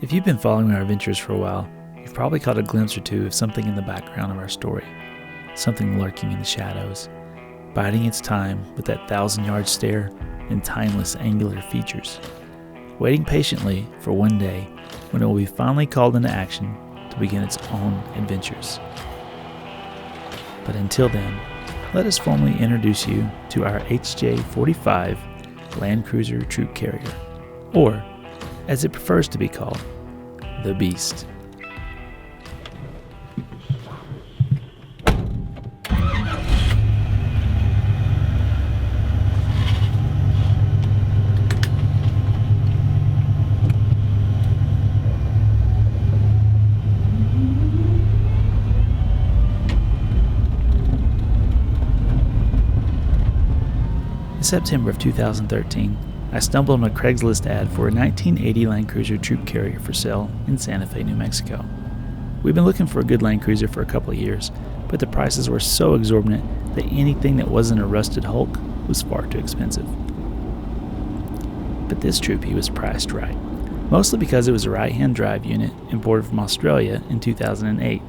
If you've been following our adventures for a while, you've probably caught a glimpse or two of something in the background of our story, something lurking in the shadows, biding its time with that 1,000-yard stare and timeless angular features, waiting patiently for one day when it will be finally called into action to begin its own adventures. But until then, let us formally introduce you to our HJ45 Land Cruiser Troop Carrier, or, as it prefers to be called, the Beast. In September of 2013, I stumbled on a Craigslist ad for a 1980 Land Cruiser Troop Carrier for sale in Santa Fe, New Mexico. We've been looking for a good Land Cruiser for a couple of years, but the prices were so exorbitant that anything that wasn't a rusted hulk was far too expensive. But this Troopy was priced right, mostly because it was a right-hand drive unit imported from Australia in 2008.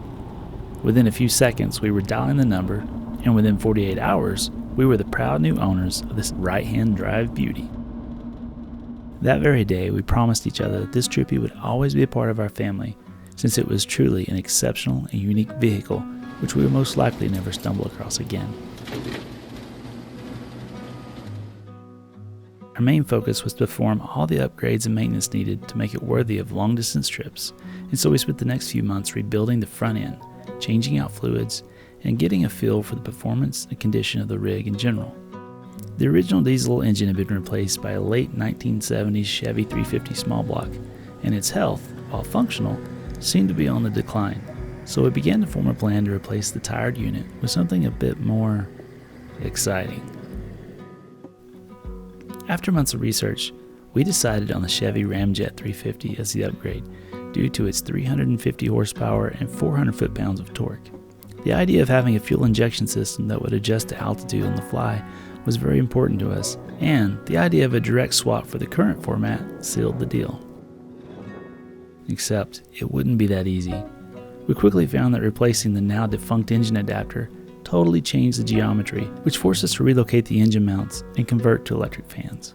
Within a few seconds, we were dialing the number, and within 48 hours, we were the proud new owners of this right-hand drive beauty. That very day, we promised each other that this Troopy would always be a part of our family, since it was truly an exceptional and unique vehicle which we would most likely never stumble across again. Our main focus was to perform all the upgrades and maintenance needed to make it worthy of long-distance trips, and so we spent the next few months rebuilding the front end, changing out fluids, and getting a feel for the performance and condition of the rig in general. The original diesel engine had been replaced by a late 1970s Chevy 350 small block, and its health, while functional, seemed to be on the decline, so we began to form a plan to replace the tired unit with something a bit more exciting. After months of research, we decided on the Chevy Ramjet 350 as the upgrade, due to its 350 horsepower and 400 foot-pounds of torque. The idea of having a fuel injection system that would adjust to altitude on the fly was very important to us, and the idea of a direct swap for the current format sealed the deal. Except it wouldn't be that easy. We quickly found that replacing the now defunct engine adapter totally changed the geometry, which forced us to relocate the engine mounts and convert to electric fans.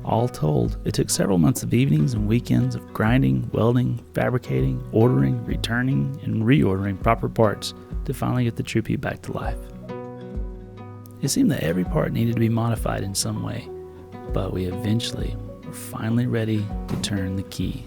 All told, it took several months of evenings and weekends of grinding, welding, fabricating, ordering, returning, and reordering proper parts to finally get the Troopy back to life. It seemed that every part needed to be modified in some way, but we eventually were finally ready to turn the key.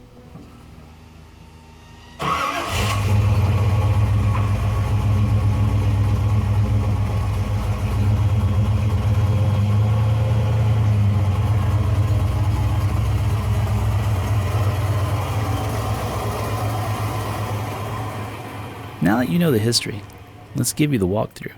Now that you know the history, let's give you the walkthrough.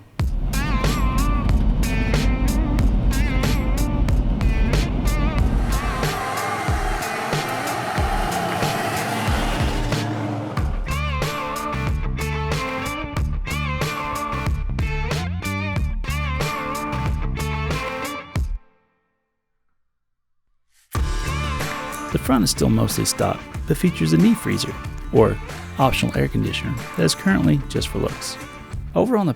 The front is still mostly stock, but features a knee freezer, or optional air conditioner, that is currently just for looks. Over on the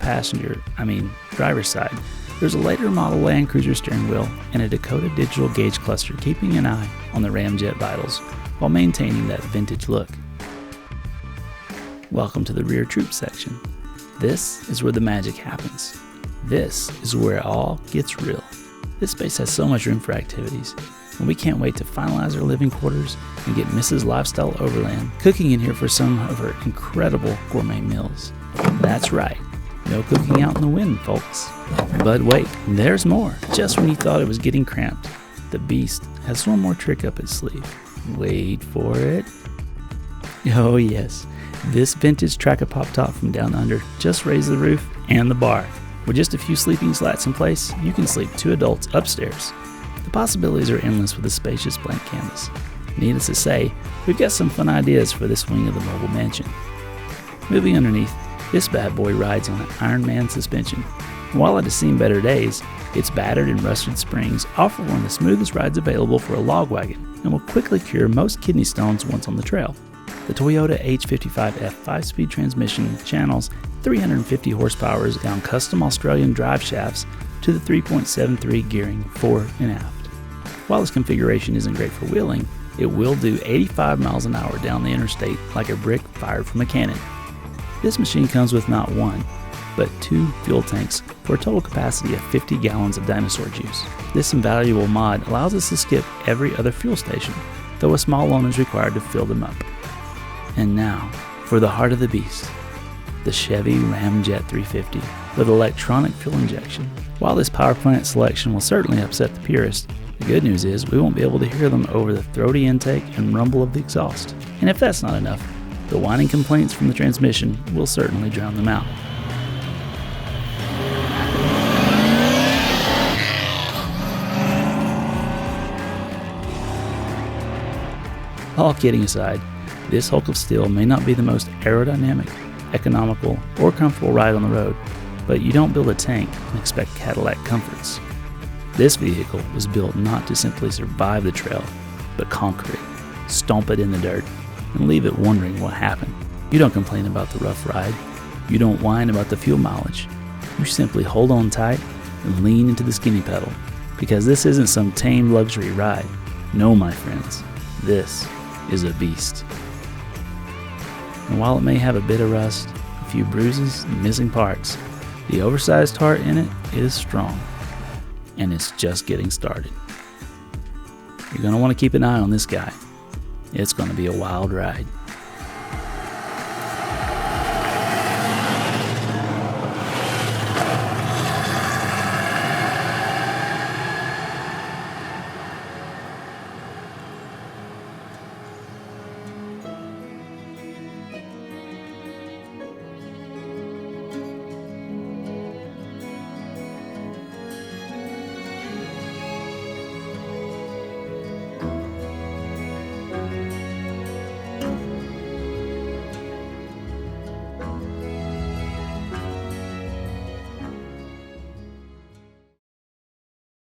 driver's side, there's a later model Land Cruiser steering wheel and a Dakota digital gauge cluster keeping an eye on the Ramjet vitals while maintaining that vintage look. Welcome to the rear troop section. This is where the magic happens. This is where it all gets real. This space has so much room for activities, and we can't wait to finalize our living quarters and get Mrs. Lifestyle Overland cooking in here for some of her incredible gourmet meals. That's right, no cooking out in the wind, folks. But wait, there's more. Just when you thought it was getting cramped, the Beast has one more trick up its sleeve. Wait for it. Oh yes, this vintage tracker pop top from down under just raised the roof and the bar. With just a few sleeping slats in place, you can sleep 2 adults upstairs. The possibilities are endless with a spacious blank canvas. Needless to say, we've got some fun ideas for this wing of the mobile mansion. Moving underneath, this bad boy rides on an Iron Man suspension. While it has seen better days, its battered and rusted springs offer one of the smoothest rides available for a log wagon. and will quickly cure most kidney stones once on the trail. The Toyota H55F 5-speed transmission channels 350 horsepower down custom Australian drive shafts to the 3.73 gearing fore and aft. While this configuration isn't great for wheeling, it will do 85 miles an hour down the interstate like a brick fired from a cannon. This machine comes with not one, but 2 fuel tanks for a total capacity of 50 gallons of dinosaur juice. This invaluable mod allows us to skip every other fuel station, though a small loan is required to fill them up. And now, for the heart of the beast, the Chevy Ramjet 350 with electronic fuel injection. While this power plant selection will certainly upset the purists, the good news is we won't be able to hear them over the throaty intake and rumble of the exhaust. And if that's not enough, the whining complaints from the transmission will certainly drown them out. All kidding aside, this hulk of steel may not be the most aerodynamic, economical, or comfortable ride on the road, but you don't build a tank and expect Cadillac comforts. This vehicle was built not to simply survive the trail, but conquer it, stomp it in the dirt, and leave it wondering what happened. You don't complain about the rough ride. You don't whine about the fuel mileage. You simply hold on tight and lean into the skinny pedal, because this isn't some tame luxury ride. No, my friends, this is a beast. And while it may have a bit of rust, a few bruises, and missing parts, the oversized heart in it is strong, and it's just getting started. You're going to want to keep an eye on this guy. It's going to be a wild ride.